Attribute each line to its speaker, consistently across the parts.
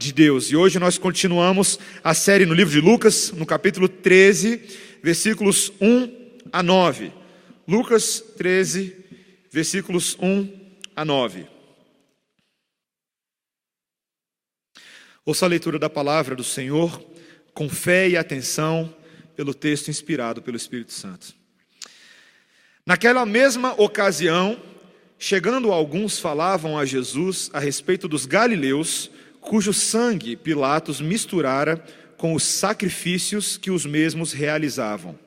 Speaker 1: de Deus. E hoje nós continuamos a série no livro de Lucas, no capítulo 13, versículos 1 a 9. Lucas 13, versículos 1 a 9. Ouça a leitura da palavra do Senhor com fé e atenção pelo texto inspirado pelo Espírito Santo. Naquela mesma ocasião, chegando alguns falavam a Jesus a respeito dos galileus, cujo sangue Pilatos misturara com os sacrifícios que os mesmos realizavam.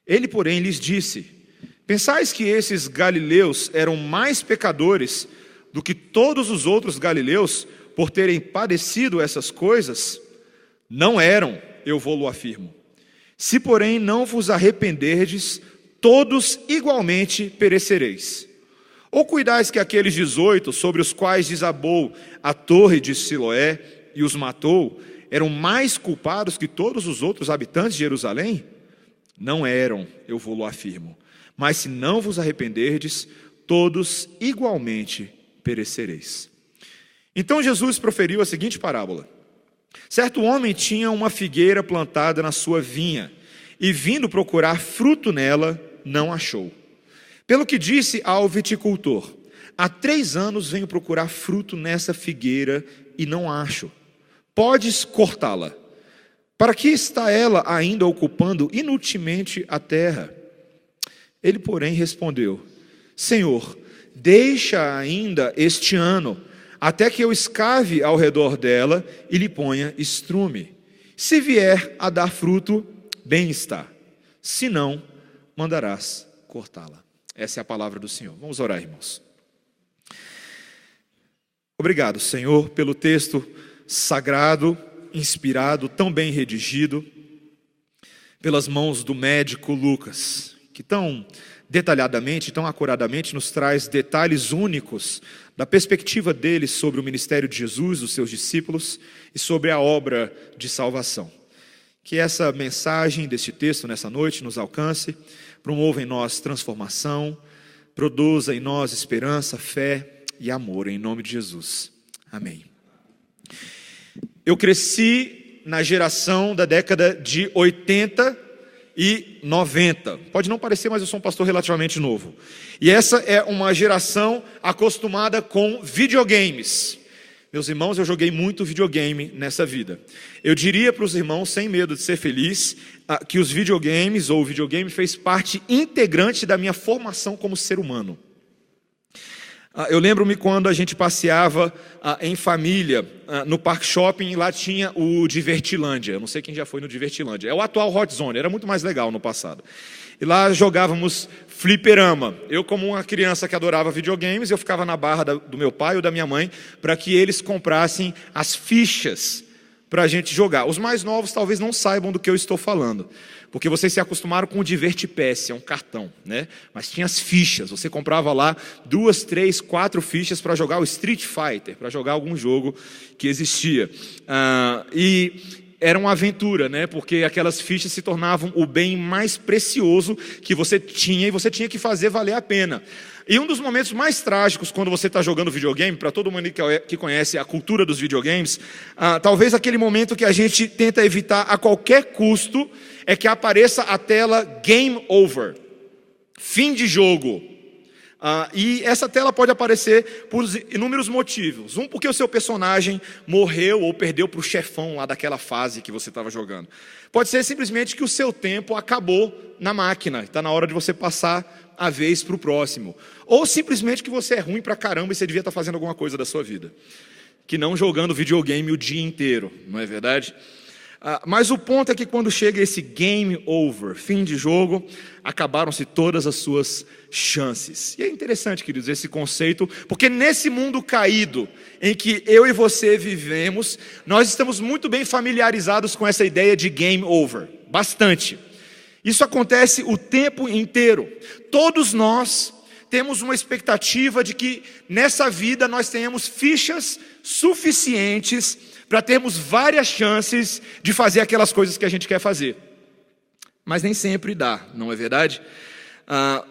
Speaker 1: Ele, porém, lhes disse: pensais que esses galileus eram mais pecadores do que todos os outros galileus por terem padecido essas coisas? Não eram, eu vou-lo afirmo. Se, porém, não vos arrependerdes, todos igualmente perecereis. Ou cuidais que aqueles 18, sobre os quais desabou a torre de Siloé e os matou, eram mais culpados que todos os outros habitantes de Jerusalém? Não eram, eu vou-lo afirmo. Mas se não vos arrependerdes, todos igualmente perecereis. Então Jesus proferiu a seguinte parábola: certo homem tinha uma figueira plantada na sua vinha, e vindo procurar fruto nela, não achou. Pelo que disse ao viticultor: há 3 anos venho procurar fruto nessa figueira e não acho. Podes cortá-la. Para que está ela ainda ocupando inutilmente a terra? Ele, porém, respondeu: Senhor, deixa ainda este ano, até que eu escave ao redor dela e lhe ponha estrume. Se vier a dar fruto, bem está. Se não, mandarás cortá-la. Essa é a palavra do Senhor. Vamos orar, irmãos. Obrigado, Senhor, pelo texto sagrado, inspirado, tão bem redigido, pelas mãos do médico Lucas, que tão detalhadamente, tão acuradamente nos traz detalhes únicos da perspectiva dele sobre o ministério de Jesus, dos seus discípulos e sobre a obra de salvação. Que essa mensagem deste texto nessa noite nos alcance, promova em nós transformação, produza em nós esperança, fé e amor, em nome de Jesus. Amém. Eu cresci na geração da década de 80 e 90. Pode não parecer, mas eu sou um pastor relativamente novo. E essa é uma geração acostumada com videogames. Meus irmãos, eu joguei muito videogame nessa vida. Eu diria para os irmãos, sem medo de ser feliz, que os videogames, ou o videogame, fez parte integrante da minha formação como ser humano. Eu lembro-me quando a gente passeava em família no Parque Shopping, lá tinha o Divertilândia. Eu não sei quem já foi no Divertilândia. É o atual Hot Zone, era muito mais legal no passado. E lá jogávamos fliperama. Eu, como uma criança que adorava videogames, eu ficava na barra do meu pai ou da minha mãe para que eles comprassem as fichas para a gente jogar. Os mais novos talvez não saibam do que eu estou falando, porque vocês se acostumaram com o Divertipass, é um cartão, né? Mas tinha as fichas, você comprava lá 2, 3, 4 fichas para jogar o Street Fighter, para jogar algum jogo que existia. E era uma aventura, né? Porque aquelas fichas se tornavam o bem mais precioso que você tinha, e você tinha que fazer valer a pena. E um dos momentos mais trágicos quando você está jogando videogame, para todo mundo que conhece a cultura dos videogames, talvez aquele momento que a gente tenta evitar a qualquer custo, é que apareça a tela Game Over, fim de jogo. E essa tela pode aparecer por inúmeros motivos. Um, porque o seu personagem morreu ou perdeu para o chefão lá daquela fase que você estava jogando. Pode ser simplesmente que o seu tempo acabou na máquina, está na hora de você passar a vez para o próximo. Ou simplesmente que você é ruim pra caramba e você devia estar fazendo alguma coisa da sua vida, que não jogando videogame o dia inteiro, não é verdade? Mas o ponto é que quando chega esse game over, fim de jogo, acabaram-se todas as suas chances. E é interessante, queridos, esse conceito, porque nesse mundo caído em que eu e você vivemos, nós estamos muito bem familiarizados com essa ideia de game over, bastante. Isso acontece o tempo inteiro. Todos nós temos uma expectativa de que nessa vida nós tenhamos fichas suficientes para termos várias chances de fazer aquelas coisas que a gente quer fazer. Mas nem sempre dá, não é verdade?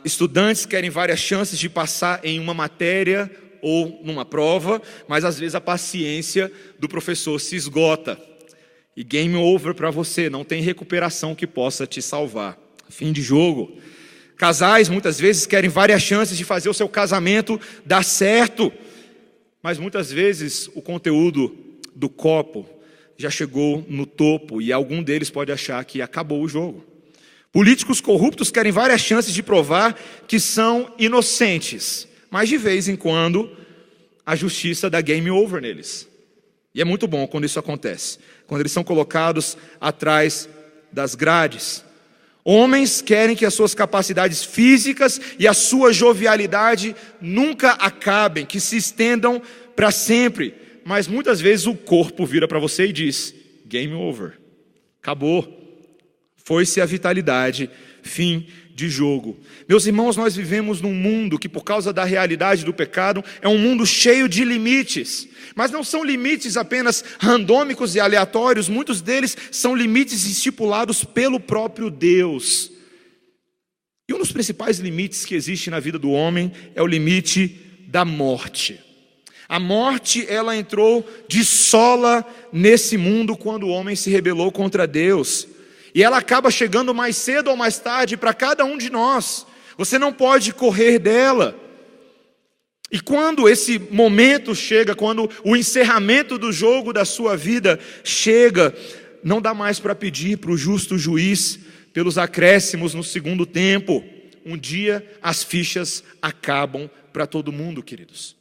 Speaker 1: Estudantes querem várias chances de passar em uma matéria ou numa prova, mas às vezes a paciência do professor se esgota. E game over para você, não tem recuperação que possa te salvar. Fim de jogo. Casais muitas vezes querem várias chances de fazer o seu casamento dar certo, mas muitas vezes o conteúdo do copo já chegou no topo e algum deles pode achar que acabou o jogo. Políticos corruptos querem várias chances de provar que são inocentes, mas de vez em quando a justiça dá game over neles. E é muito bom quando isso acontece, quando eles são colocados atrás das grades. Homens querem que as suas capacidades físicas e a sua jovialidade nunca acabem, que se estendam para sempre. Mas muitas vezes o corpo vira para você e diz: game over, acabou, foi-se a vitalidade, fim de jogo. Meus irmãos, nós vivemos num mundo que, por causa da realidade do pecado, é um mundo cheio de limites. Mas não são limites apenas randômicos e aleatórios, muitos deles são limites estipulados pelo próprio Deus. E um dos principais limites que existe na vida do homem é o limite da morte. A morte, ela entrou de sola nesse mundo quando o homem se rebelou contra Deus. E ela acaba chegando mais cedo ou mais tarde para cada um de nós. Você não pode correr dela. E quando esse momento chega, quando o encerramento do jogo da sua vida chega, não dá mais para pedir para o justo juiz pelos acréscimos no segundo tempo. Um dia as fichas acabam para todo mundo, queridos.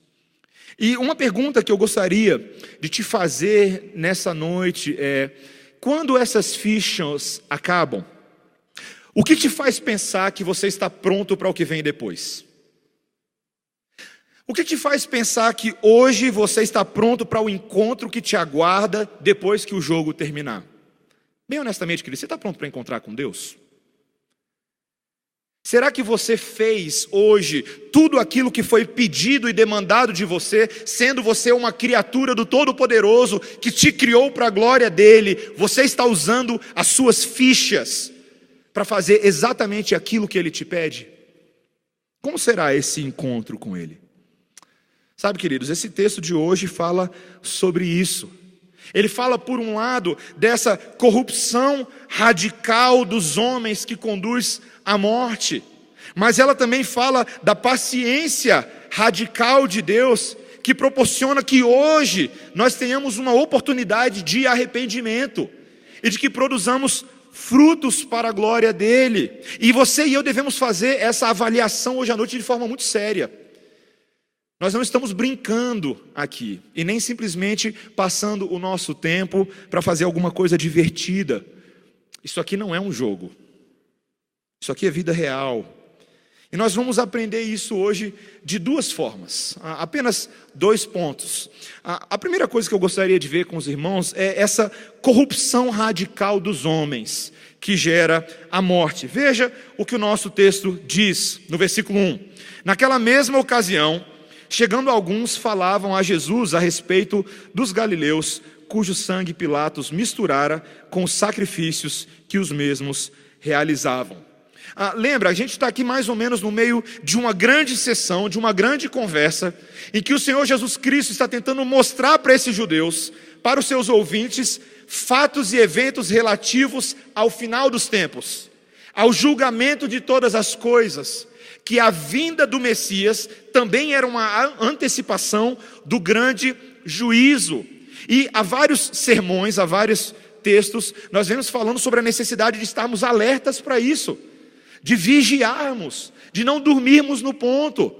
Speaker 1: E uma pergunta que eu gostaria de te fazer nessa noite é: quando essas fichas acabam, o que te faz pensar que você está pronto para o que vem depois? O que te faz pensar que hoje você está pronto para o encontro que te aguarda depois que o jogo terminar? Bem honestamente, querido, você está pronto para encontrar com Deus? Será que você fez hoje tudo aquilo que foi pedido e demandado de você, sendo você uma criatura do Todo-Poderoso que te criou para a glória dele? Você está usando as suas fichas para fazer exatamente aquilo que ele te pede? Como será esse encontro com ele? Sabe, queridos, esse texto de hoje fala sobre isso. Ele fala, por um lado, dessa corrupção radical dos homens que conduz à morte. Mas ela também fala da paciência radical de Deus, que proporciona que hoje nós tenhamos uma oportunidade de arrependimento e de que produzamos frutos para a glória dele. E você e eu devemos fazer essa avaliação hoje à noite de forma muito séria. Nós não estamos brincando aqui e nem simplesmente passando o nosso tempo para fazer alguma coisa divertida. Isso aqui não é um jogo. Isso aqui é vida real. E nós vamos aprender isso hoje de duas formas. Apenas 2 pontos. A primeira coisa que eu gostaria de ver com os irmãos é essa corrupção radical dos homens que gera a morte. Veja o que o nosso texto diz no versículo 1. Naquela mesma ocasião, chegando alguns, falavam a Jesus a respeito dos galileus, cujo sangue Pilatos misturara com os sacrifícios que os mesmos realizavam. Lembra, a gente está aqui mais ou menos no meio de uma grande sessão, de uma grande conversa, em que o Senhor Jesus Cristo está tentando mostrar para esses judeus, para os seus ouvintes, fatos e eventos relativos ao final dos tempos, ao julgamento de todas as coisas, que a vinda do Messias também era uma antecipação do grande juízo. E há vários sermões, há vários textos, nós vemos falando sobre a necessidade de estarmos alertas para isso, de vigiarmos, de não dormirmos no ponto.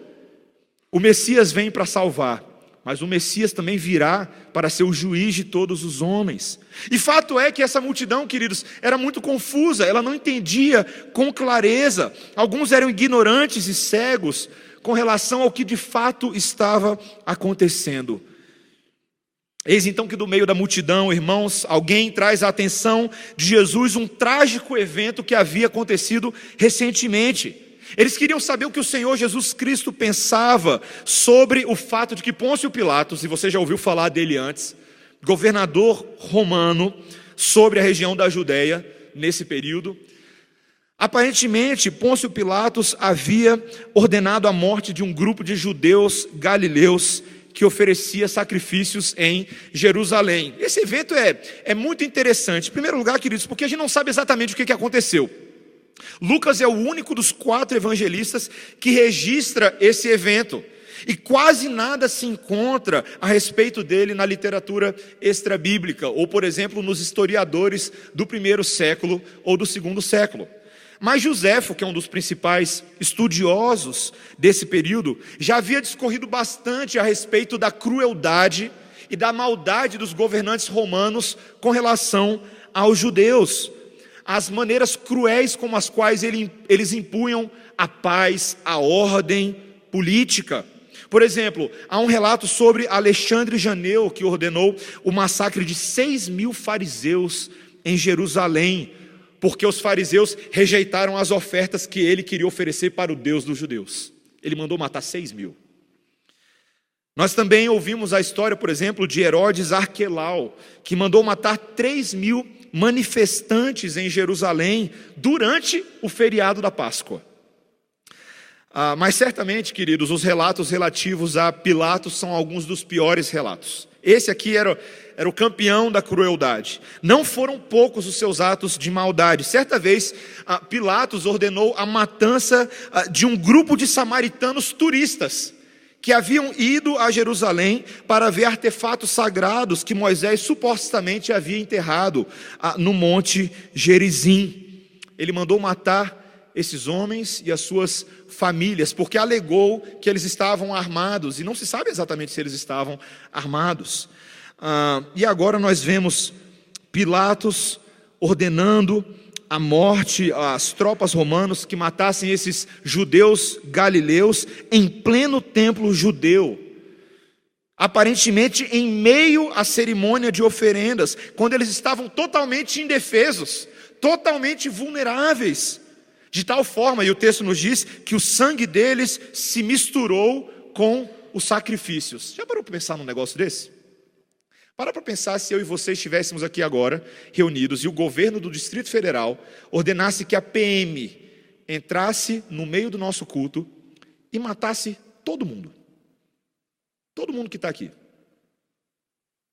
Speaker 1: O Messias vem para salvar, mas o Messias também virá para ser o juiz de todos os homens. E fato é que essa multidão, queridos, era muito confusa, ela não entendia com clareza. Alguns eram ignorantes e cegos com relação ao que de fato estava acontecendo. Eis então que do meio da multidão, irmãos, alguém traz à atenção de Jesus um trágico evento que havia acontecido recentemente. Eles queriam saber o que o Senhor Jesus Cristo pensava sobre o fato de que Pôncio Pilatos, e você já ouviu falar dele antes, governador romano sobre a região da Judéia nesse período, Aparentemente, Pôncio Pilatos havia ordenado a morte de um grupo de judeus galileus que oferecia sacrifícios em Jerusalém. Esse evento é muito interessante. Em primeiro lugar, queridos, porque a gente não sabe exatamente o que aconteceu. Lucas é o único dos 4 evangelistas que registra esse evento. E quase nada se encontra a respeito dele na literatura extrabíblica, ou, por exemplo, nos historiadores do 1º século ou do 2º século. Mas Joséfo, que é um dos principais estudiosos desse período, já havia discorrido bastante a respeito da crueldade e da maldade dos governantes romanos com relação aos judeus. As maneiras cruéis como as quais eles impunham a paz, a ordem política. Por exemplo, há um relato sobre Alexandre Janeu, que ordenou o massacre de 6.000 fariseus em Jerusalém, porque os fariseus rejeitaram as ofertas que ele queria oferecer para o Deus dos judeus. Ele mandou matar 6.000. Nós também ouvimos a história, por exemplo, de Herodes Arquelau, que mandou matar 3.000 manifestantes em Jerusalém durante o feriado da Páscoa. Mas certamente, queridos, os relatos relativos a Pilatos são alguns dos piores relatos. Esse aqui era o campeão da crueldade. Não foram poucos os seus atos de maldade. Certa vez, Pilatos ordenou a matança de um grupo de samaritanos turistas que haviam ido a Jerusalém para ver artefatos sagrados que Moisés supostamente havia enterrado no Monte Gerizim. Ele mandou matar esses homens e as suas famílias, porque alegou que eles estavam armados, e não se sabe exatamente se eles estavam armados. E agora nós vemos Pilatos ordenando a morte às tropas romanas que matassem esses judeus galileus em pleno templo judeu, aparentemente em meio à cerimônia de oferendas, quando eles estavam totalmente indefesos, totalmente vulneráveis, de tal forma, e o texto nos diz, que o sangue deles se misturou com os sacrifícios. Já parou para pensar num negócio desse? Para pensar se eu e você estivéssemos aqui agora, reunidos, e o governo do Distrito Federal ordenasse que a PM entrasse no meio do nosso culto e matasse todo mundo. Todo mundo que está aqui.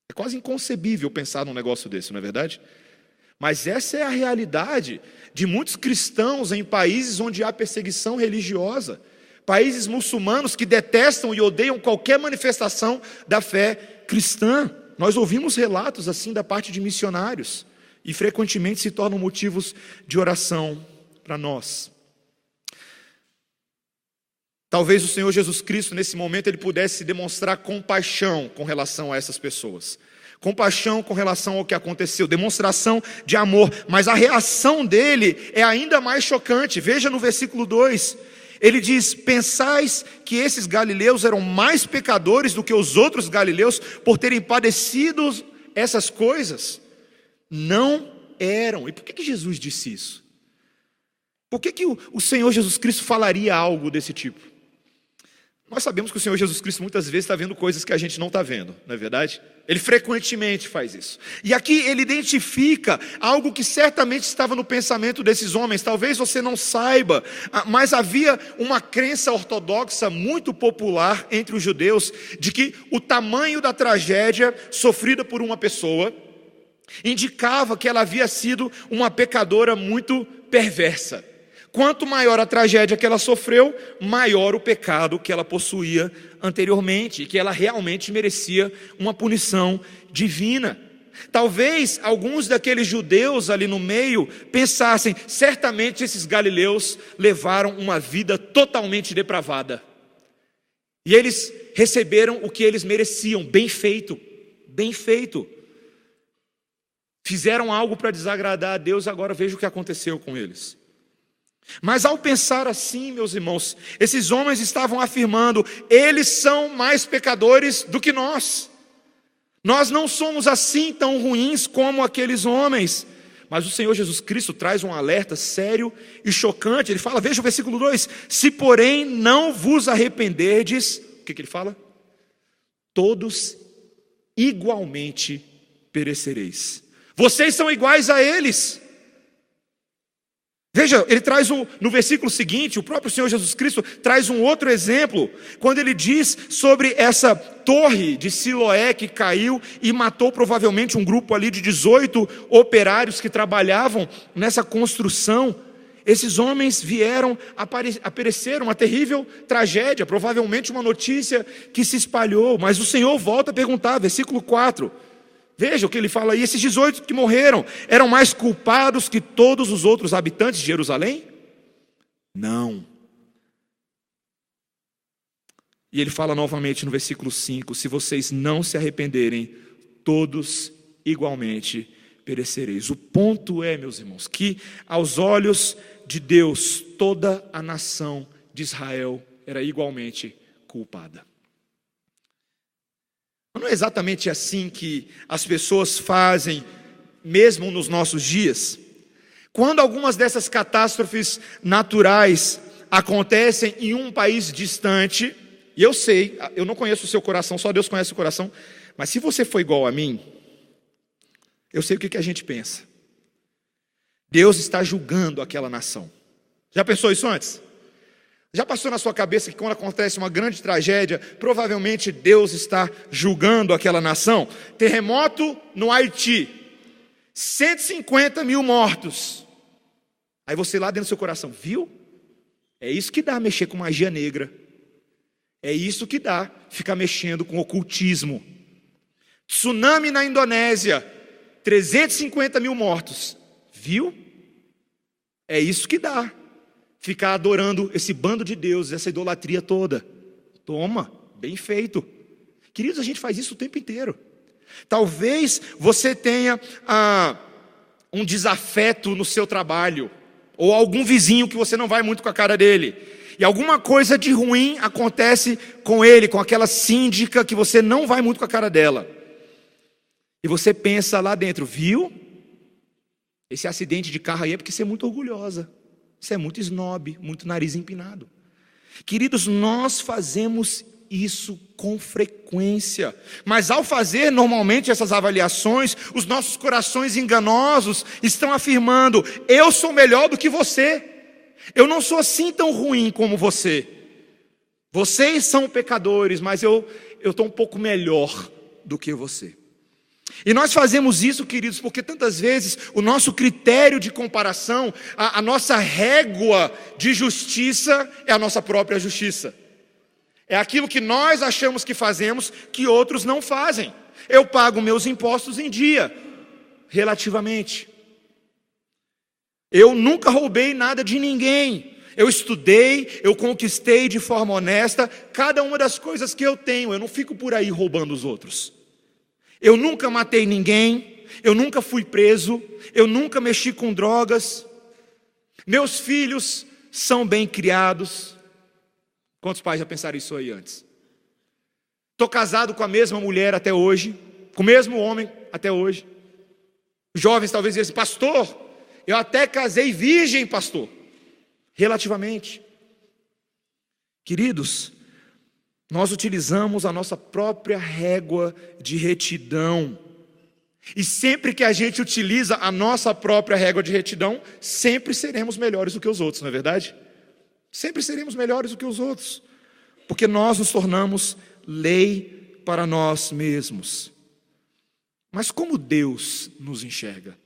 Speaker 1: É quase inconcebível pensar num negócio desse, não é verdade? Mas essa é a realidade de muitos cristãos em países onde há perseguição religiosa. Países muçulmanos que detestam e odeiam qualquer manifestação da fé cristã. Nós ouvimos relatos assim da parte de missionários e frequentemente se tornam motivos de oração para nós. Talvez o Senhor Jesus Cristo, nesse momento, ele pudesse demonstrar compaixão com relação a essas pessoas. Compaixão com relação ao que aconteceu, demonstração de amor, mas a reação dele é ainda mais chocante. Veja no versículo 2, ele diz: pensais que esses galileus eram mais pecadores do que os outros galileus por terem padecido essas coisas? Não eram. E por que Jesus disse isso? Por que o Senhor Jesus Cristo falaria algo desse tipo? Nós sabemos que o Senhor Jesus Cristo muitas vezes está vendo coisas que a gente não está vendo, não é verdade? Ele frequentemente faz isso. E aqui ele identifica algo que certamente estava no pensamento desses homens. Talvez você não saiba, mas havia uma crença ortodoxa muito popular entre os judeus de que o tamanho da tragédia sofrida por uma pessoa indicava que ela havia sido uma pecadora muito perversa. Quanto maior a tragédia que ela sofreu, maior o pecado que ela possuía anteriormente, e que ela realmente merecia uma punição divina. Talvez alguns daqueles judeus ali no meio pensassem: certamente esses galileus levaram uma vida totalmente depravada, e eles receberam o que eles mereciam. Bem feito, bem feito. Fizeram algo para desagradar a Deus, agora veja o que aconteceu com eles. Mas ao pensar assim, meus irmãos, esses homens estavam afirmando: eles são mais pecadores do que nós. Nós não somos assim tão ruins como aqueles homens. Mas o Senhor Jesus Cristo traz um alerta sério e chocante. Ele fala, veja o versículo 2: se porém não vos arrependerdes, o que ele fala? Todos igualmente perecereis. Vocês são iguais a eles. Veja, ele traz no versículo seguinte, o próprio Senhor Jesus Cristo traz um outro exemplo, quando ele diz sobre essa torre de Siloé que caiu e matou provavelmente um grupo ali de 18 operários que trabalhavam nessa construção. Esses homens vieram a perecer, uma terrível tragédia, provavelmente uma notícia que se espalhou, mas o Senhor volta a perguntar, versículo 4, veja o que ele fala aí, esses 18 que morreram, eram mais culpados que todos os outros habitantes de Jerusalém? Não. E ele fala novamente no versículo 5, se vocês não se arrependerem, todos igualmente perecereis. O ponto é, meus irmãos, que aos olhos de Deus, toda a nação de Israel era igualmente culpada. Não é exatamente assim que as pessoas fazem, mesmo nos nossos dias. Quando algumas dessas catástrofes naturais acontecem em um país distante, e eu sei, eu não conheço o seu coração, só Deus conhece o coração, mas se você for igual a mim, eu sei o que a gente pensa. Deus está julgando aquela nação. Já pensou isso antes? Já passou na sua cabeça que quando acontece uma grande tragédia, provavelmente Deus está julgando aquela nação? Terremoto no Haiti, 150 mil mortos. Aí você lá dentro do seu coração, viu? É isso que dá mexer com magia negra. É isso que dá ficar mexendo com ocultismo. Tsunami na Indonésia, 350 mil mortos. Viu? É isso que dá ficar adorando esse bando de deuses, essa idolatria toda. Toma, bem feito. Queridos, a gente faz isso o tempo inteiro. Talvez você tenha um desafeto no seu trabalho, ou algum vizinho que você não vai muito com a cara dele, e alguma coisa de ruim acontece com ele, com aquela síndica que você não vai muito com a cara dela. E você pensa lá dentro, viu? Esse acidente de carro aí é porque você é muito orgulhosa. Você é muito snob, muito nariz empinado. Queridos, nós fazemos isso com frequência. Mas ao fazer normalmente essas avaliações, os nossos corações enganosos estão afirmando, eu sou melhor do que você. Eu não sou assim tão ruim como você. Vocês são pecadores, mas eu estou um pouco melhor do que você. E nós fazemos isso, queridos, porque tantas vezes o nosso critério de comparação, a nossa régua de justiça é a nossa própria justiça. É aquilo que nós achamos que fazemos que outros não fazem. Eu pago meus impostos em dia, relativamente. Eu nunca roubei nada de ninguém. Eu estudei, eu conquistei de forma honesta cada uma das coisas que eu tenho. Eu não fico por aí roubando os outros. Eu nunca matei ninguém, eu nunca fui preso, eu nunca mexi com drogas. Meus filhos são bem criados. Quantos pais já pensaram isso aí antes? Estou casado com a mesma mulher até hoje, com o mesmo homem até hoje. Jovens talvez dizem, pastor, eu até casei virgem, pastor. Relativamente. Queridos, nós utilizamos a nossa própria régua de retidão. E sempre que a gente utiliza a nossa própria régua de retidão, sempre seremos melhores do que os outros, não é verdade? Sempre seremos melhores do que os outros. Porque nós nos tornamos lei para nós mesmos. Mas como Deus nos enxerga?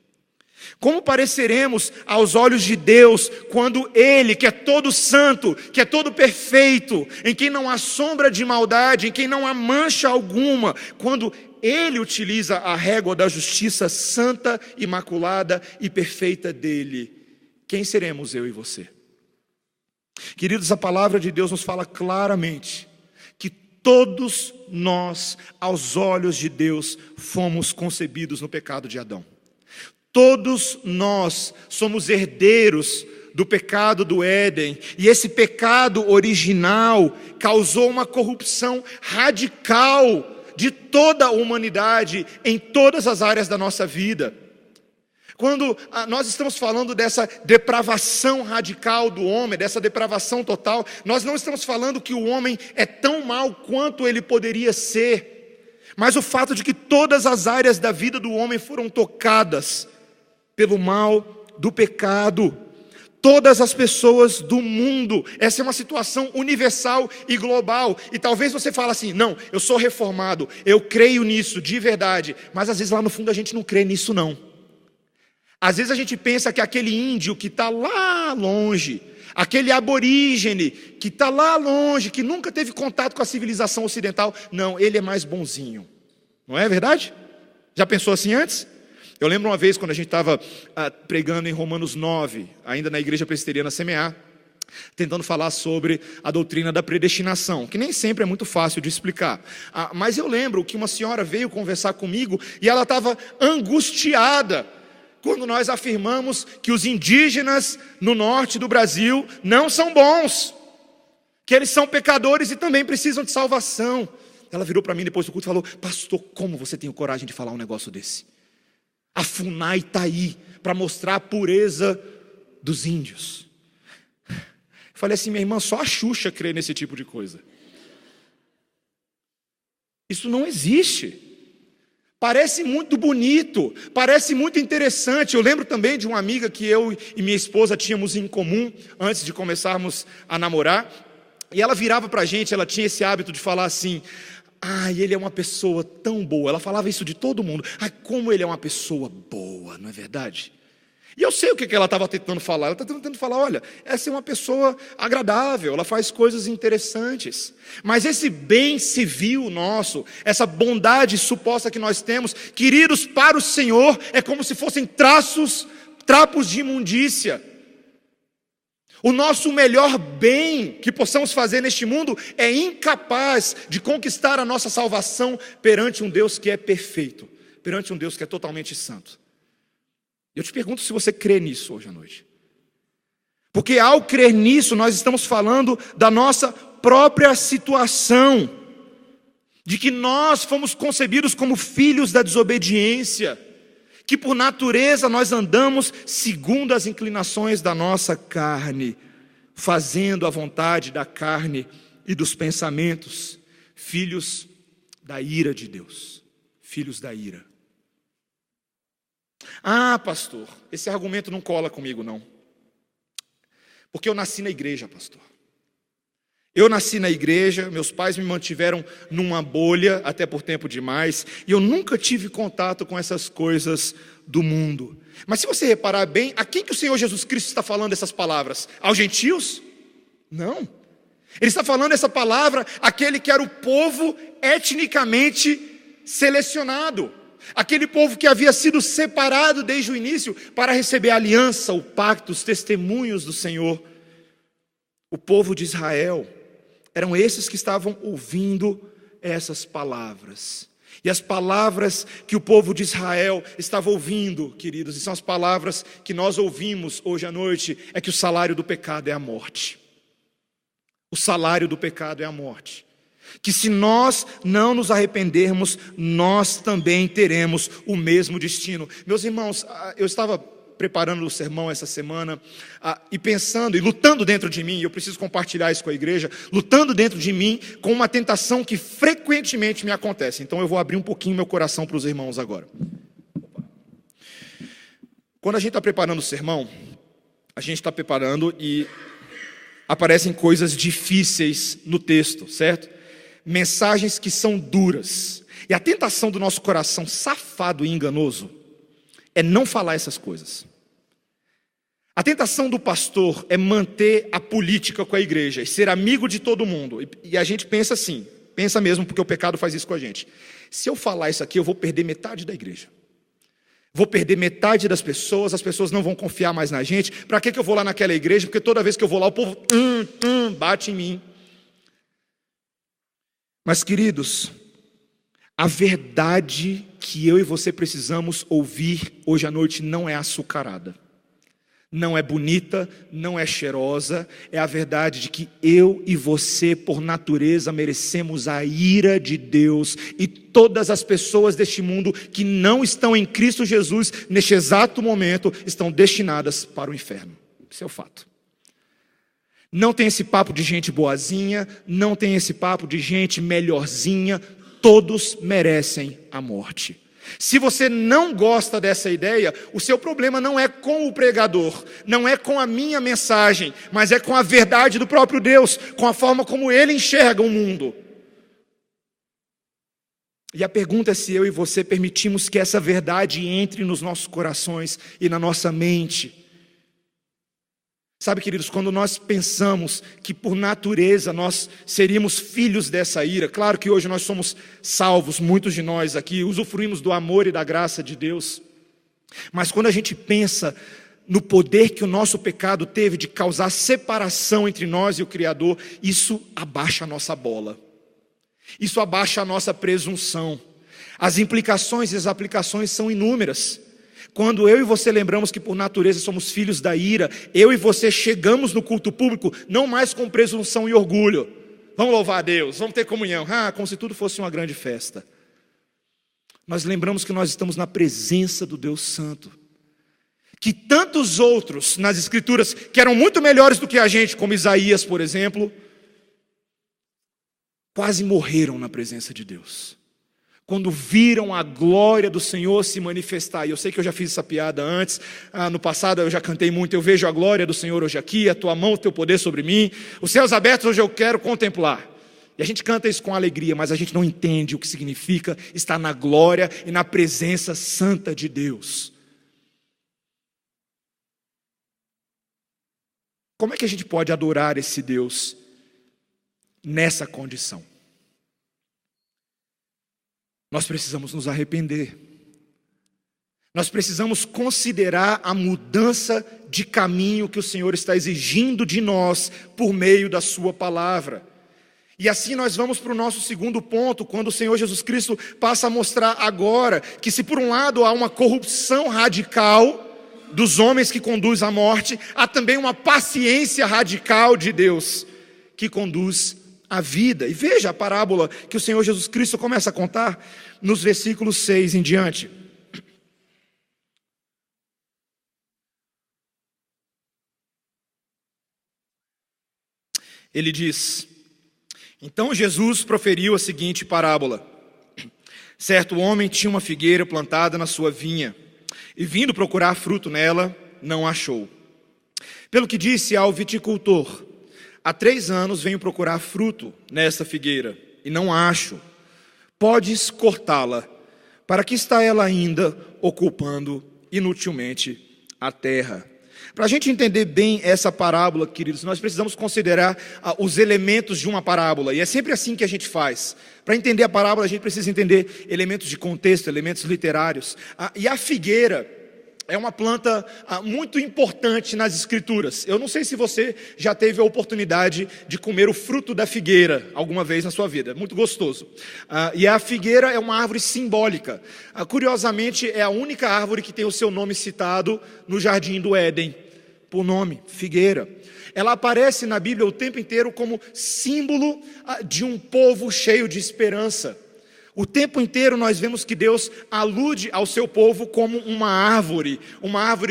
Speaker 1: Como pareceremos aos olhos de Deus quando Ele, que é todo santo, que é todo perfeito, em quem não há sombra de maldade, em quem não há mancha alguma, quando Ele utiliza a régua da justiça santa, imaculada e perfeita dEle, quem seremos eu e você? Queridos, a palavra de Deus nos fala claramente que todos nós, aos olhos de Deus, fomos concebidos no pecado de Adão. Todos nós somos herdeiros do pecado do Éden, e esse pecado original causou uma corrupção radical de toda a humanidade em todas as áreas da nossa vida. Quando nós estamos falando dessa depravação radical do homem, dessa depravação total, nós não estamos falando que o homem é tão mau quanto ele poderia ser, mas o fato de que todas as áreas da vida do homem foram tocadas pelo mal do pecado. todas as pessoas do mundo. Essa é uma situação universal e global. E talvez você fale assim: não, eu sou reformado, eu creio nisso de verdade. Mas às vezes lá no fundo a gente não crê nisso não. Às vezes a gente pensa que aquele índio que está lá longe, aquele aborígene que está lá longe, que nunca teve contato com a civilização ocidental, não, ele é mais bonzinho. Não é verdade? Já pensou assim antes? Eu lembro uma vez quando a gente estava pregando em Romanos 9, ainda na igreja presbiteriana Semear, tentando falar sobre a doutrina da predestinação, que nem sempre é muito fácil de explicar. Mas eu lembro que uma senhora veio conversar comigo e ela estava angustiada quando nós afirmamos que os indígenas no norte do Brasil não são bons, que eles são pecadores e também precisam de salvação. Ela virou para mim depois do culto e falou: pastor, como você tem coragem de falar um negócio desse? A FUNAI está aí para mostrar a pureza dos índios. Eu falei assim: minha irmã, só a Xuxa crê nesse tipo de coisa. Isso não existe. Parece muito bonito, parece muito interessante. Eu lembro também de uma amiga que eu e minha esposa tínhamos em comum antes de começarmos a namorar. E ela virava para a gente, ela tinha esse hábito de falar assim: ele é uma pessoa tão boa. Ela falava isso de todo mundo. Como ele é uma pessoa boa, não é verdade? E eu sei o que ela estava tentando falar. Ela está tentando falar: olha, essa é uma pessoa agradável, ela faz coisas interessantes. Mas esse bem civil nosso, essa bondade suposta que nós temos, queridos, para o Senhor, é como se fossem trapos de imundícia. O nosso melhor bem que possamos fazer neste mundo é incapaz de conquistar a nossa salvação perante um Deus que é perfeito, perante um Deus que é totalmente santo. Eu te pergunto se você crê nisso hoje à noite. Porque ao crer nisso, nós estamos falando da nossa própria situação, de que nós fomos concebidos como filhos da desobediência, que por natureza nós andamos segundo as inclinações da nossa carne, fazendo a vontade da carne e dos pensamentos, filhos da ira de Deus, filhos da ira. Pastor, esse argumento não cola comigo não, porque eu nasci na igreja, pastor. Eu nasci na igreja, meus pais me mantiveram numa bolha, até por tempo demais, e eu nunca tive contato com essas coisas do mundo. Mas se você reparar bem, a quem que o Senhor Jesus Cristo está falando essas palavras? Aos gentios? Não. Ele está falando essa palavra àquele que era o povo etnicamente selecionado, aquele povo que havia sido separado desde o início para receber a aliança, o pacto, os testemunhos do Senhor. O povo de Israel, eram esses que estavam ouvindo essas palavras. E as palavras que o povo de Israel estava ouvindo, queridos, e são as palavras que nós ouvimos hoje à noite, é que o salário do pecado é a morte. O salário do pecado é a morte. Que se nós não nos arrependermos, nós também teremos o mesmo destino. Meus irmãos, eu estava preparando o sermão essa semana e pensando e lutando dentro de mim, e eu preciso compartilhar isso com a igreja, lutando dentro de mim com uma tentação que frequentemente me acontece. Então eu vou abrir um pouquinho meu coração para os irmãos agora. Quando a gente está preparando o sermão, a gente está preparando e aparecem coisas difíceis no texto, certo? Mensagens que são duras. E a tentação do nosso coração safado e enganoso é não falar essas coisas. A tentação do pastor é manter a política com a igreja e ser amigo de todo mundo. E a gente pensa assim, pensa mesmo, porque o pecado faz isso com a gente. Se eu falar isso aqui, eu vou perder metade da igreja. Vou perder metade das pessoas, as pessoas não vão confiar mais na gente. Para que eu vou lá naquela igreja? Porque toda vez que eu vou lá, o povo bate em mim. Mas, queridos, a verdade que eu e você precisamos ouvir hoje à noite não é açucarada, não é bonita, não é cheirosa, é a verdade de que eu e você, por natureza, merecemos a ira de Deus, e todas as pessoas deste mundo que não estão em Cristo Jesus, neste exato momento, estão destinadas para o inferno. Isso é o fato. Não tem esse papo de gente boazinha, não tem esse papo de gente melhorzinha, todos merecem a morte. Se você não gosta dessa ideia, o seu problema não é com o pregador, não é com a minha mensagem, mas é com a verdade do próprio Deus, com a forma como Ele enxerga o mundo. E a pergunta é se eu e você permitimos que essa verdade entre nos nossos corações e na nossa mente. Sabe, queridos, quando nós pensamos que por natureza nós seríamos filhos dessa ira, claro que hoje nós somos salvos, muitos de nós aqui, usufruímos do amor e da graça de Deus, mas quando a gente pensa no poder que o nosso pecado teve de causar separação entre nós e o Criador, isso abaixa a nossa bola, isso abaixa a nossa presunção. As implicações e as aplicações são inúmeras. Quando eu e você lembramos que por natureza somos filhos da ira, eu e você chegamos no culto público não mais com presunção e orgulho. Vamos louvar a Deus, vamos ter comunhão, como se tudo fosse uma grande festa. Nós lembramos que nós estamos na presença do Deus Santo, que tantos outros nas Escrituras, que eram muito melhores do que a gente, como Isaías, por exemplo, quase morreram na presença de Deus, quando viram a glória do Senhor se manifestar. E eu sei que eu já fiz essa piada antes, no passado eu já cantei muito, eu vejo a glória do Senhor hoje aqui, a tua mão, o teu poder sobre mim, os céus abertos hoje eu quero contemplar. E a gente canta isso com alegria, mas a gente não entende o que significa estar na glória e na presença santa de Deus. Como é que a gente pode adorar esse Deus nessa condição? Nós precisamos nos arrepender. Nós precisamos considerar a mudança de caminho que o Senhor está exigindo de nós por meio da sua palavra. E assim nós vamos para o nosso segundo ponto, quando o Senhor Jesus Cristo passa a mostrar agora que se por um lado há uma corrupção radical dos homens que conduz à morte, há também uma paciência radical de Deus que conduz a vida. E veja a parábola que o Senhor Jesus Cristo começa a contar nos versículos 6 em diante. Ele diz: então Jesus proferiu a seguinte parábola. Certo homem tinha uma figueira plantada na sua vinha, e vindo procurar fruto nela, não achou. Pelo que disse ao viticultor: há 3 anos venho procurar fruto nessa figueira, e não acho. Podes cortá-la, para que está ela ainda ocupando inutilmente a terra. Para a gente entender bem essa parábola, queridos, nós precisamos considerar os elementos de uma parábola, e é sempre assim que a gente faz. Para entender a parábola, a gente precisa entender elementos de contexto, elementos literários. E a figueira é uma planta muito importante nas Escrituras. Eu não sei se você já teve a oportunidade de comer o fruto da figueira alguma vez na sua vida. É muito gostoso. E a figueira é uma árvore simbólica. Curiosamente, é a única árvore que tem o seu nome citado no Jardim do Éden, por nome, figueira. Ela aparece na Bíblia o tempo inteiro como símbolo de um povo cheio de esperança. O tempo inteiro nós vemos que Deus alude ao seu povo como uma árvore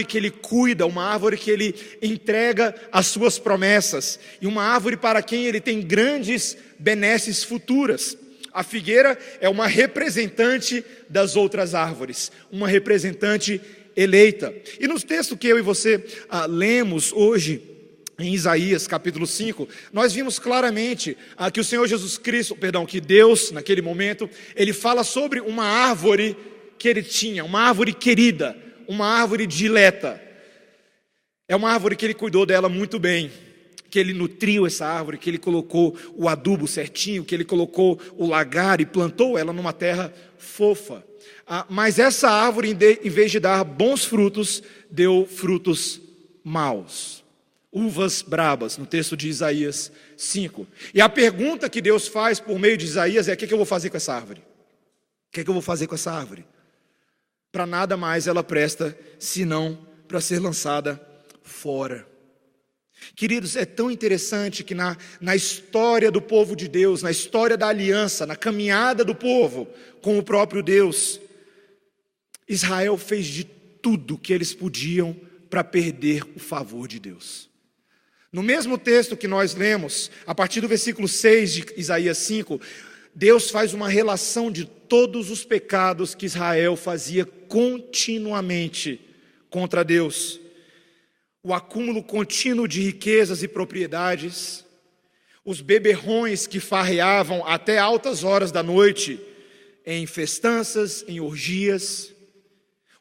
Speaker 1: que Ele cuida, uma árvore que Ele entrega as suas promessas, e uma árvore para quem Ele tem grandes benesses futuras. A figueira é uma representante das outras árvores, uma representante eleita. E nos textos que eu e você lemos hoje, em Isaías capítulo 5, nós vimos claramente que o Senhor Jesus Cristo, que Deus, naquele momento, Ele fala sobre uma árvore que Ele tinha, uma árvore querida, uma árvore dileta. É uma árvore que Ele cuidou dela muito bem, que Ele nutriu essa árvore, que Ele colocou o adubo certinho, que Ele colocou o lagar e plantou ela numa terra fofa. Mas essa árvore, em vez de dar bons frutos, deu frutos maus. Uvas brabas, no texto de Isaías 5. E a pergunta que Deus faz por meio de Isaías é: o que eu vou fazer com essa árvore? O que eu vou fazer com essa árvore? Para nada mais ela presta, senão para ser lançada fora. Queridos, é tão interessante que na história do povo de Deus, na história da aliança, na caminhada do povo com o próprio Deus, Israel fez de tudo que eles podiam para perder o favor de Deus. No mesmo texto que nós lemos, a partir do versículo 6 de Isaías 5, Deus faz uma relação de todos os pecados que Israel fazia continuamente contra Deus. O acúmulo contínuo de riquezas e propriedades, os beberrões que farreavam até altas horas da noite em festanças, em orgias,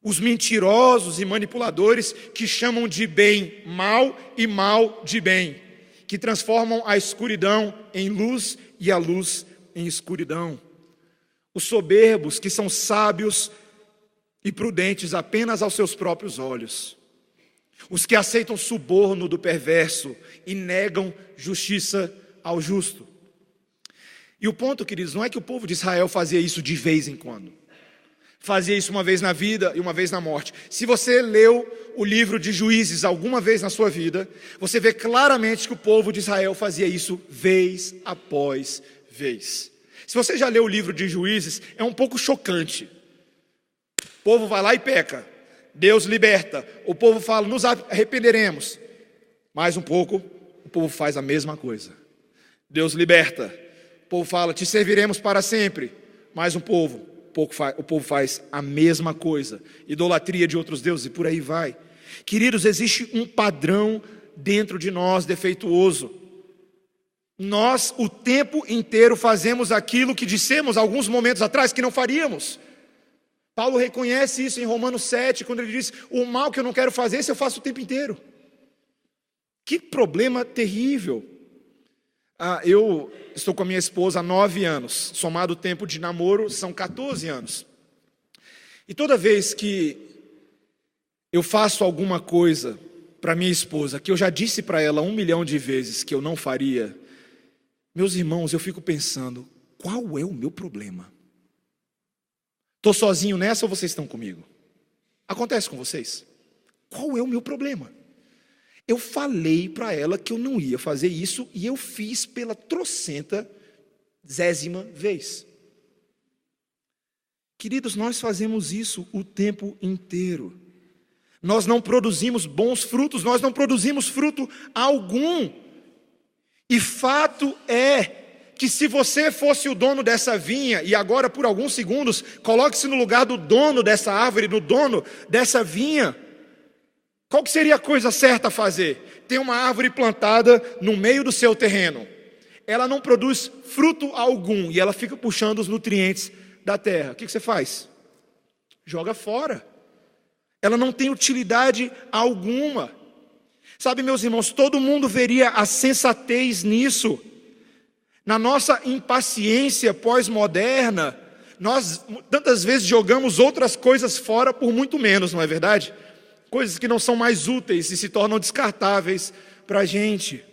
Speaker 1: os mentirosos e manipuladores que chamam de bem mal e mal de bem, que transformam a escuridão em luz e a luz em escuridão. Os soberbos que são sábios e prudentes apenas aos seus próprios olhos. Os que aceitam suborno do perverso e negam justiça ao justo. E o ponto, queridos, não é que o povo de Israel fazia isso de vez em quando. Fazia isso uma vez na vida e uma vez na morte. Se você leu o livro de Juízes alguma vez na sua vida, você vê claramente que o povo de Israel fazia isso vez após vez. Se você já leu o livro de Juízes, é um pouco chocante. O povo vai lá e peca. Deus liberta. O povo fala, nos arrependeremos. Mais um pouco, o povo faz a mesma coisa. Deus liberta. O povo fala, te serviremos para sempre. Mais um povo. O povo faz a mesma coisa. Idolatria de outros deuses e por aí vai. Queridos, existe um padrão dentro de nós defeituoso. Nós o tempo inteiro fazemos aquilo que dissemos alguns momentos atrás que não faríamos. Paulo reconhece isso em Romanos 7, quando ele diz, o mal que eu não quero fazer, esse eu faço o tempo inteiro. Que problema terrível. Eu estou com a minha esposa há 9 anos, somado o tempo de namoro, são 14 anos. E toda vez que eu faço alguma coisa para minha esposa, que eu já disse para ela 1 milhão de vezes que eu não faria, meus irmãos, eu fico pensando, qual é o meu problema? Estou sozinho nessa ou vocês estão comigo? Acontece com vocês? Qual é o meu problema? Eu falei para ela que eu não ia fazer isso e eu fiz pela 300ª vez. Queridos, nós fazemos isso o tempo inteiro. Nós não produzimos bons frutos, nós não produzimos fruto algum. E fato é que se você fosse o dono dessa vinha, e agora por alguns segundos, coloque-se no lugar do dono dessa árvore, no dono dessa vinha, qual que seria a coisa certa a fazer? Tem uma árvore plantada no meio do seu terreno. Ela não produz fruto algum, e ela fica puxando os nutrientes da terra. O que você faz? Joga fora. Ela não tem utilidade alguma. Sabe, meus irmãos, todo mundo veria a sensatez nisso. Na nossa impaciência pós-moderna, nós tantas vezes jogamos outras coisas fora por muito menos, não é verdade? Coisas que não são mais úteis e se tornam descartáveis para a gente.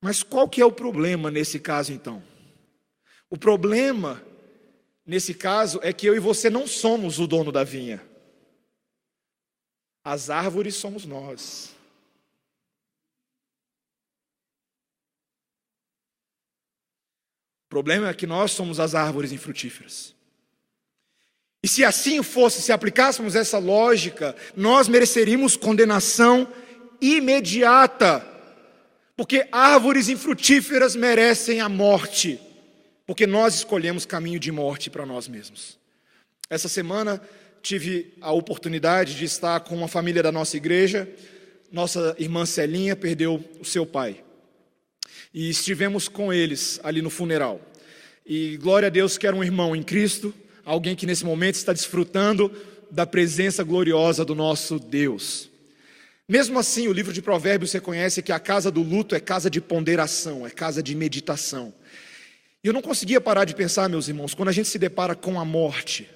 Speaker 1: Mas qual que é o problema nesse caso então? O problema nesse caso é que eu e você não somos o dono da vinha. As árvores somos nós. O problema é que nós somos as árvores infrutíferas. E se assim fosse, se aplicássemos essa lógica, nós mereceríamos condenação imediata. Porque árvores infrutíferas merecem a morte. Porque nós escolhemos caminho de morte para nós mesmos. Essa semana tive a oportunidade de estar com uma família da nossa igreja. Nossa irmã Celinha perdeu o seu pai. E estivemos com eles ali no funeral. E glória a Deus que era um irmão em Cristo, alguém que nesse momento está desfrutando da presença gloriosa do nosso Deus. Mesmo assim, o livro de Provérbios reconhece que a casa do luto é casa de ponderação, é casa de meditação. E eu não conseguia parar de pensar, meus irmãos, quando a gente se depara com a morte,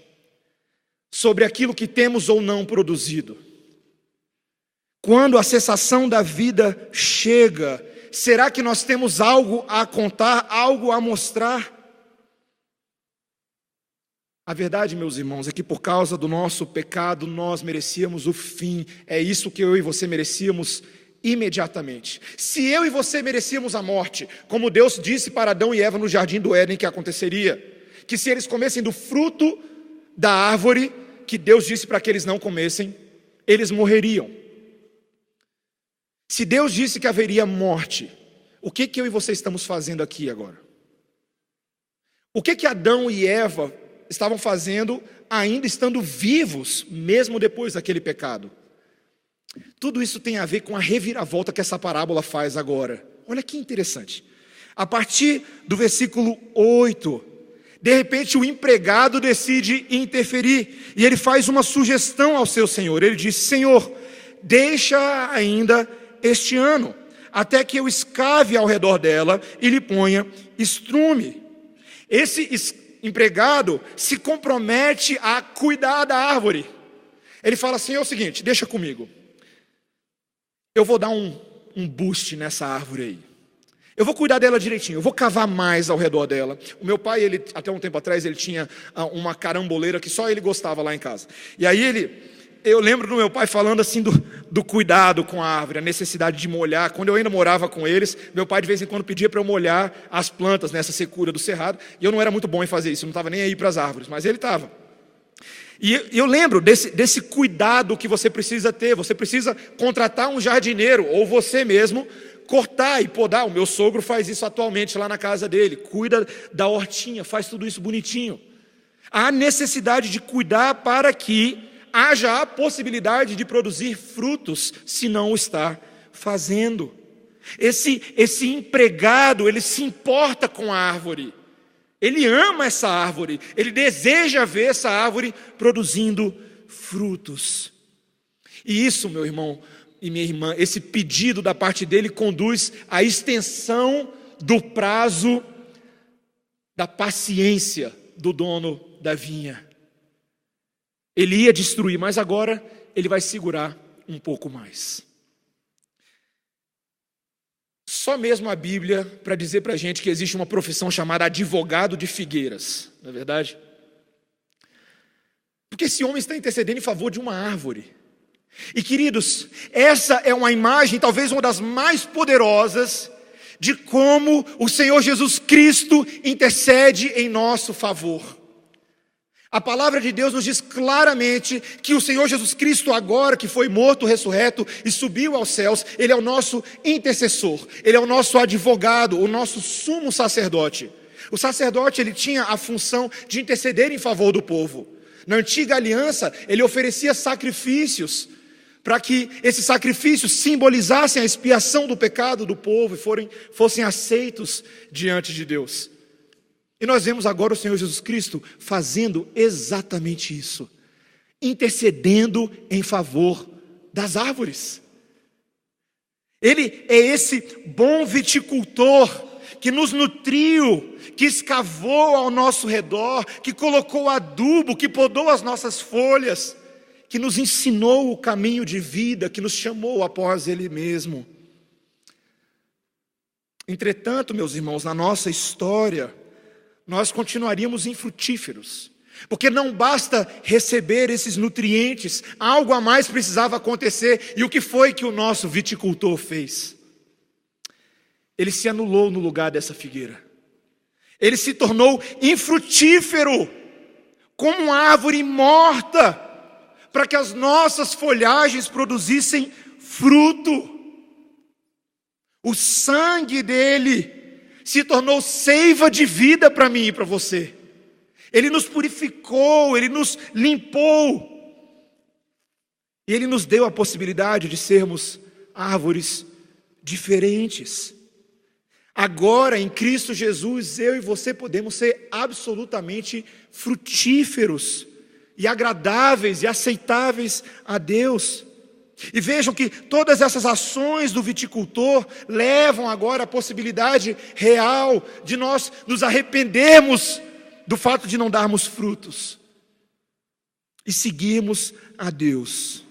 Speaker 1: sobre aquilo que temos ou não produzido. Quando a cessação da vida chega, será que nós temos algo a contar, algo a mostrar? A verdade, meus irmãos, é que por causa do nosso pecado, nós merecíamos o fim. É isso que eu e você merecíamos imediatamente. Se eu e você merecíamos a morte, como Deus disse para Adão e Eva no jardim do Éden que aconteceria, que se eles comessem do fruto da árvore que Deus disse para que eles não comessem, eles morreriam. Se Deus disse que haveria morte, o que eu e você estamos fazendo aqui agora? O que Adão e Eva estavam fazendo ainda estando vivos, mesmo depois daquele pecado? Tudo isso tem a ver com a reviravolta que essa parábola faz agora. Olha que interessante. A partir do versículo 8, de repente o empregado decide interferir, e ele faz uma sugestão ao seu senhor. Ele diz: Senhor, deixa ainda este ano, até que eu escave ao redor dela e lhe ponha estrume. Esse empregado se compromete a cuidar da árvore. Ele fala assim: é o seguinte, deixa comigo, eu vou dar um boost nessa árvore aí. Eu vou cuidar dela direitinho, eu vou cavar mais ao redor dela. O meu pai, ele, até um tempo atrás, ele tinha uma caramboleira que só ele gostava lá em casa. E aí eu lembro do meu pai falando assim do cuidado com a árvore, a necessidade de molhar. Quando eu ainda morava com eles, meu pai de vez em quando pedia para eu molhar as plantas nessa secura do cerrado. E eu não era muito bom em fazer isso, eu não estava nem aí para as árvores, mas ele estava. E eu lembro desse cuidado que você precisa ter. Você precisa contratar um jardineiro, ou você mesmo cortar e podar. O meu sogro faz isso atualmente lá na casa dele, cuida da hortinha, faz tudo isso bonitinho. Há necessidade de cuidar para que haja a possibilidade de produzir frutos, se não o está fazendo. Esse empregado, ele se importa com a árvore, ele ama essa árvore, ele deseja ver essa árvore produzindo frutos. E isso, meu irmão e minha irmã, esse pedido da parte dele conduz à extensão do prazo da paciência do dono da vinha. Ele ia destruir, mas agora ele vai segurar um pouco mais. Só mesmo a Bíblia para dizer para a gente que existe uma profissão chamada advogado de figueiras, não é verdade? Porque esse homem está intercedendo em favor de uma árvore. E queridos, essa é uma imagem, talvez uma das mais poderosas, de como o Senhor Jesus Cristo intercede em nosso favor. A palavra de Deus nos diz claramente que o Senhor Jesus Cristo, agora que foi morto, ressurreto e subiu aos céus, Ele é o nosso intercessor, Ele é o nosso advogado, o nosso sumo sacerdote. O sacerdote, ele tinha a função de interceder em favor do povo. Na antiga aliança, ele oferecia sacrifícios, para que esses sacrifícios simbolizassem a expiação do pecado do povo e fossem aceitos diante de Deus. E nós vemos agora o Senhor Jesus Cristo fazendo exatamente isso, intercedendo em favor das árvores. Ele é esse bom viticultor que nos nutriu, que escavou ao nosso redor, que colocou adubo, que podou as nossas folhas, que nos ensinou o caminho de vida, que nos chamou após Ele mesmo. Entretanto, meus irmãos, na nossa história, nós continuaríamos infrutíferos, porque não basta receber esses nutrientes, algo a mais precisava acontecer. E o que foi que o nosso viticultor fez? Ele se anulou no lugar dessa figueira, ele se tornou infrutífero, como uma árvore morta, para que as nossas folhagens produzissem fruto. O sangue dele se tornou seiva de vida para mim e para você. Ele nos purificou, ele nos limpou. E ele nos deu a possibilidade de sermos árvores diferentes. Agora, em Cristo Jesus, eu e você podemos ser absolutamente frutíferos e agradáveis e aceitáveis a Deus. E vejam que todas essas ações do viticultor levam agora a possibilidade real de nós nos arrependermos do fato de não darmos frutos e seguirmos a Deus.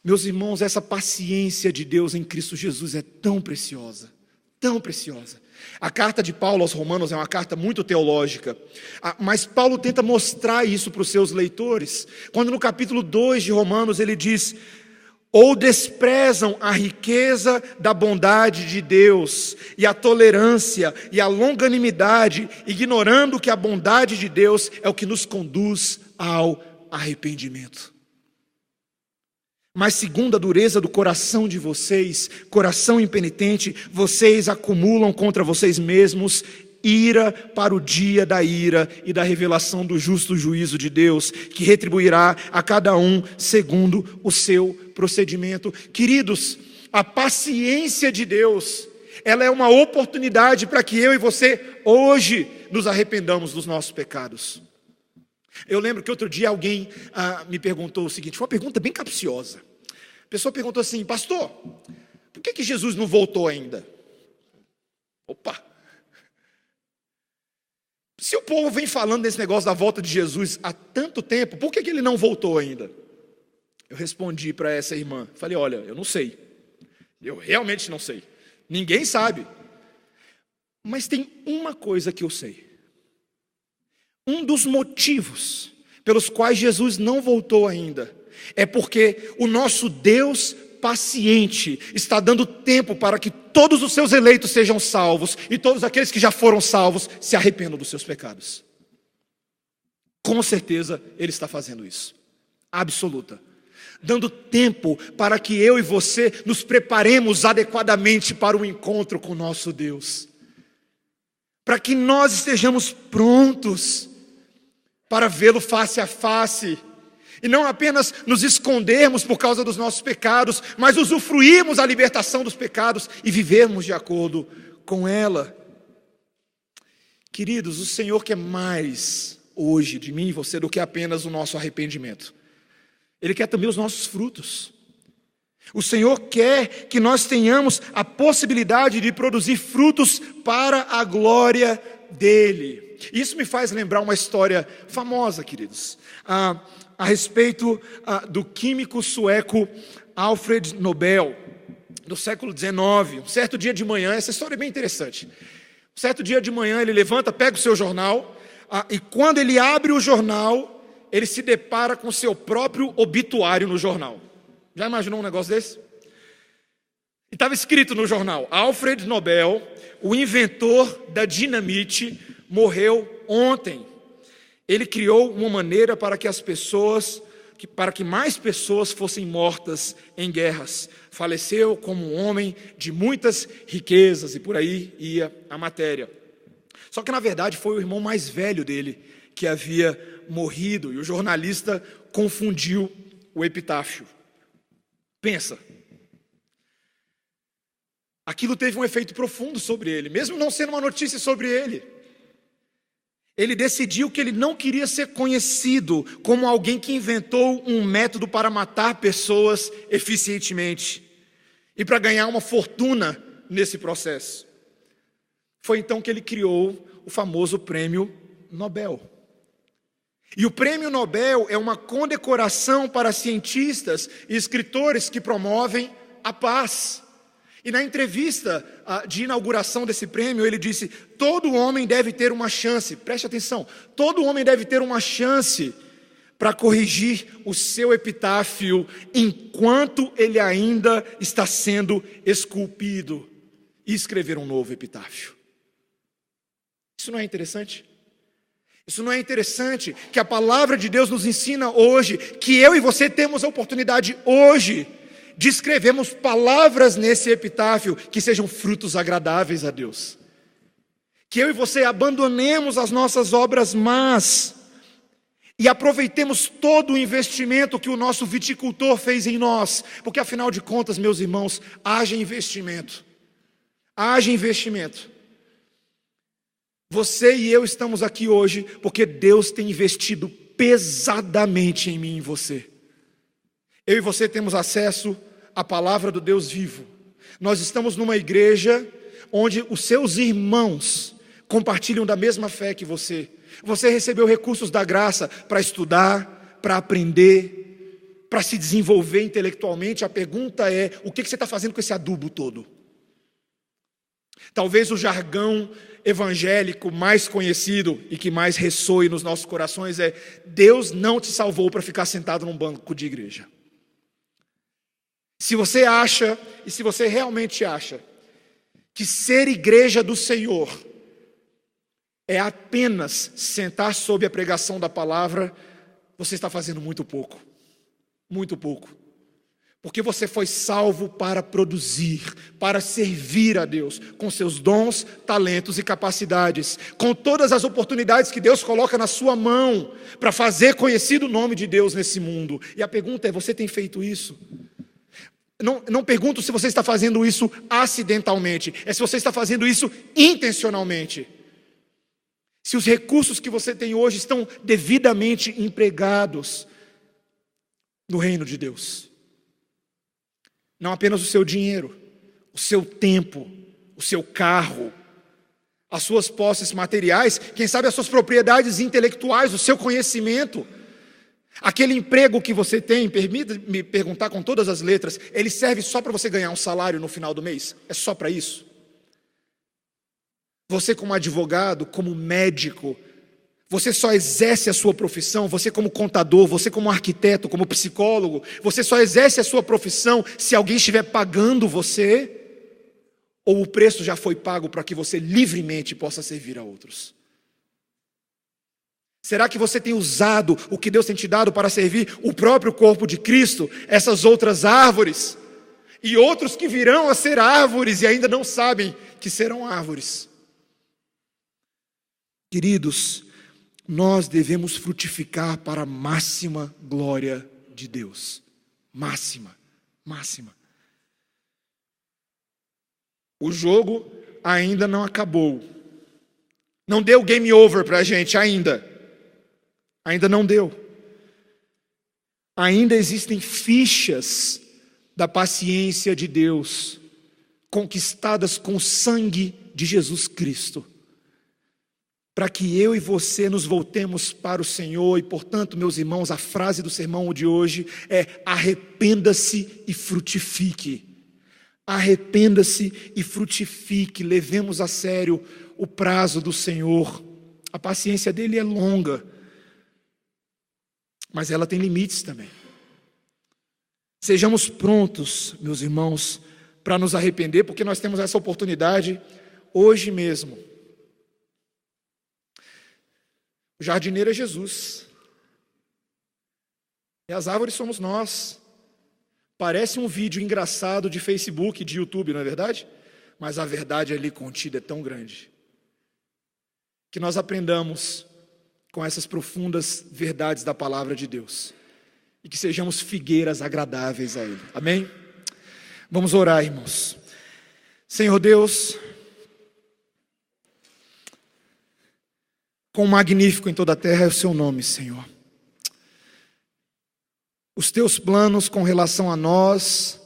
Speaker 1: Meus irmãos, essa paciência de Deus em Cristo Jesus é tão preciosa, tão preciosa. A carta de Paulo aos Romanos é uma carta muito teológica, mas Paulo tenta mostrar isso para os seus leitores, quando no capítulo 2 de Romanos ele diz: ou desprezam a riqueza da bondade de Deus, e a tolerância e a longanimidade, ignorando que a bondade de Deus é o que nos conduz ao arrependimento. Mas segundo a dureza do coração de vocês, coração impenitente, vocês acumulam contra vocês mesmos ira para o dia da ira e da revelação do justo juízo de Deus, que retribuirá a cada um segundo o seu procedimento. Queridos, a paciência de Deus, ela é uma oportunidade para que eu e você hoje nos arrependamos dos nossos pecados. Eu lembro que outro dia alguém me perguntou o seguinte, foi uma pergunta bem capciosa. A pessoa perguntou assim: pastor, por que Jesus não voltou ainda? Opa! Se o povo vem falando desse negócio da volta de Jesus há tanto tempo, por que ele não voltou ainda? Eu respondi para essa irmã, falei: olha, eu não sei. Eu realmente não sei. Ninguém sabe. Mas tem uma coisa que eu sei. Um dos motivos pelos quais Jesus não voltou ainda é porque o nosso Deus paciente está dando tempo para que todos os seus eleitos sejam salvos e todos aqueles que já foram salvos se arrependam dos seus pecados. Com certeza Ele está fazendo isso. Absoluta. Dando tempo para que eu e você nos preparemos adequadamente para o encontro com o nosso Deus. Para que nós estejamos prontos para vê-lo face a face. E não apenas nos escondermos por causa dos nossos pecados, mas usufruirmos a libertação dos pecados e vivermos de acordo com ela. Queridos, o Senhor quer mais hoje de mim e você do que apenas o nosso arrependimento. Ele quer também os nossos frutos. O Senhor quer que nós tenhamos a possibilidade de produzir frutos para a glória dEle. Isso me faz lembrar uma história famosa, queridos, a respeito do químico sueco Alfred Nobel, do século XIX. Um certo dia de manhã, essa história é bem interessante. Um certo dia de manhã ele levanta, pega o seu jornal, e quando ele abre o jornal, ele se depara com o seu próprio obituário no jornal. Já imaginou um negócio desse? E estava escrito no jornal: Alfred Nobel, o inventor da dinamite, morreu ontem. Ele criou uma maneira para que mais pessoas fossem mortas em guerras. Faleceu como um homem de muitas riquezas, e por aí ia a matéria. Só que na verdade foi o irmão mais velho dele que havia morrido, e o jornalista confundiu o epitáfio. Pensa. Aquilo teve um efeito profundo sobre ele, mesmo não sendo uma notícia sobre ele. Ele decidiu que ele não queria ser conhecido como alguém que inventou um método para matar pessoas eficientemente e para ganhar uma fortuna nesse processo. Foi então que ele criou o famoso Prêmio Nobel. E o Prêmio Nobel é uma condecoração para cientistas e escritores que promovem a paz. E na entrevista de inauguração desse prêmio, ele disse: todo homem deve ter uma chance, preste atenção, todo homem deve ter uma chance para corrigir o seu epitáfio enquanto ele ainda está sendo esculpido e escrever um novo epitáfio. Isso não é interessante? Isso não é interessante que a palavra de Deus nos ensina hoje, que eu e você temos a oportunidade hoje de escrevermos palavras nesse epitáfio que sejam frutos agradáveis a Deus. Que eu e você abandonemos as nossas obras más e aproveitemos todo o investimento que o nosso viticultor fez em nós, porque afinal de contas, meus irmãos, haja investimento. Haja investimento. Você e eu estamos aqui hoje porque Deus tem investido pesadamente em mim e em você. Eu e você temos acesso à palavra do Deus vivo. Nós estamos numa igreja onde os seus irmãos compartilham da mesma fé que você. Você recebeu recursos da graça para estudar, para aprender, para se desenvolver intelectualmente. A pergunta é: o que você está fazendo com esse adubo todo? Talvez o jargão evangélico mais conhecido e que mais ressoe nos nossos corações é: Deus não te salvou para ficar sentado num banco de igreja. Se você acha, e se você realmente acha, que ser igreja do Senhor é apenas sentar sob a pregação da palavra, você está fazendo muito pouco. Muito pouco. Porque você foi salvo para produzir, para servir a Deus, com seus dons, talentos e capacidades, com todas as oportunidades que Deus coloca na sua mão, para fazer conhecido o nome de Deus nesse mundo. E a pergunta é: você tem feito isso? Não pergunto se você está fazendo isso acidentalmente, é se você está fazendo isso intencionalmente. Se os recursos que você tem hoje estão devidamente empregados no reino de Deus. Não apenas o seu dinheiro, o seu tempo, o seu carro, as suas posses materiais, quem sabe as suas propriedades intelectuais, o seu conhecimento. Aquele emprego que você tem, permita-me perguntar com todas as letras, ele serve só para você ganhar um salário no final do mês? É só para isso? Você como advogado, como médico, você só exerce a sua profissão, você como contador, você como arquiteto, como psicólogo, você só exerce a sua profissão se alguém estiver pagando você, ou o preço já foi pago para que você livremente possa servir a outros? Será que você tem usado o que Deus tem te dado para servir o próprio corpo de Cristo, essas outras árvores, e outros que virão a ser árvores e ainda não sabem que serão árvores? Queridos, nós devemos frutificar para a máxima glória de Deus. Máxima. O jogo ainda não acabou. Não deu game over para a gente ainda. Ainda não deu. Ainda existem fichas da paciência de Deus, conquistadas com o sangue de Jesus Cristo, para que eu e você nos voltemos para o Senhor. E portanto, meus irmãos, a frase do sermão de hoje é: arrependa-se e frutifique. Arrependa-se e frutifique. Levemos a sério o prazo do Senhor. A paciência dele é longa, mas ela tem limites também. Sejamos prontos, meus irmãos, para nos arrepender, porque nós temos essa oportunidade hoje mesmo. O jardineiro é Jesus, e as árvores somos nós. Parece um vídeo engraçado de Facebook, de YouTube, não é verdade? Mas a verdade ali contida é tão grande, que nós aprendamos com essas profundas verdades da palavra de Deus, e que sejamos figueiras agradáveis a Ele. Amém? Vamos orar, irmãos. Senhor Deus, quão magnífico em toda a terra é o seu nome, Senhor. Os teus planos com relação a nós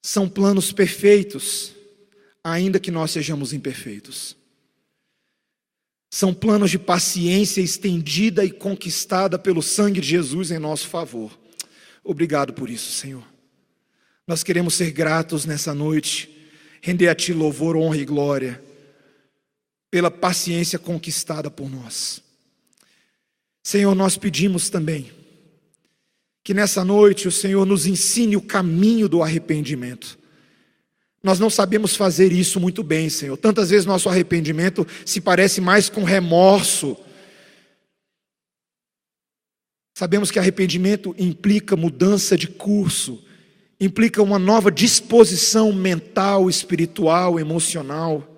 Speaker 1: são planos perfeitos, ainda que nós sejamos imperfeitos. São planos de paciência estendida e conquistada pelo sangue de Jesus em nosso favor. Obrigado por isso, Senhor. Nós queremos ser gratos nessa noite, render a Ti louvor, honra e glória, pela paciência conquistada por nós. Senhor, nós pedimos também que nessa noite o Senhor nos ensine o caminho do arrependimento. Nós não sabemos fazer isso muito bem, Senhor. Tantas vezes nosso arrependimento se parece mais com remorso. Sabemos que arrependimento implica mudança de curso, implica uma nova disposição mental, espiritual, emocional.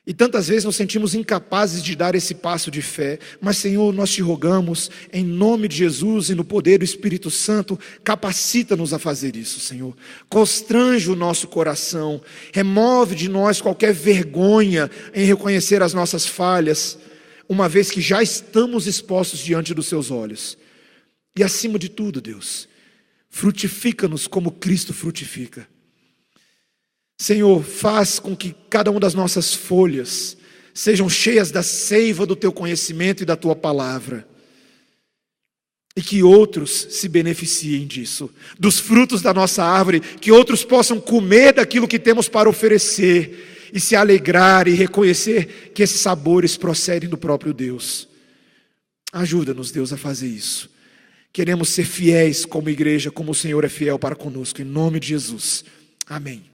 Speaker 1: E tantas vezes nos sentimos incapazes de dar esse passo de fé. Mas, Senhor, nós te rogamos, em nome de Jesus e no poder do Espírito Santo, capacita-nos a fazer isso, Senhor. Constrange o nosso coração, remove de nós qualquer vergonha em reconhecer as nossas falhas, uma vez que já estamos expostos diante dos seus olhos. E acima de tudo, Deus, frutifica-nos como Cristo frutifica. Senhor, faz com que cada uma das nossas folhas sejam cheias da seiva do Teu conhecimento e da Tua palavra, e que outros se beneficiem disso, dos frutos da nossa árvore, que outros possam comer daquilo que temos para oferecer, e se alegrar e reconhecer que esses sabores procedem do próprio Deus. Ajuda-nos, Deus, a fazer isso. Queremos ser fiéis como igreja, como o Senhor é fiel para conosco, em nome de Jesus. Amém.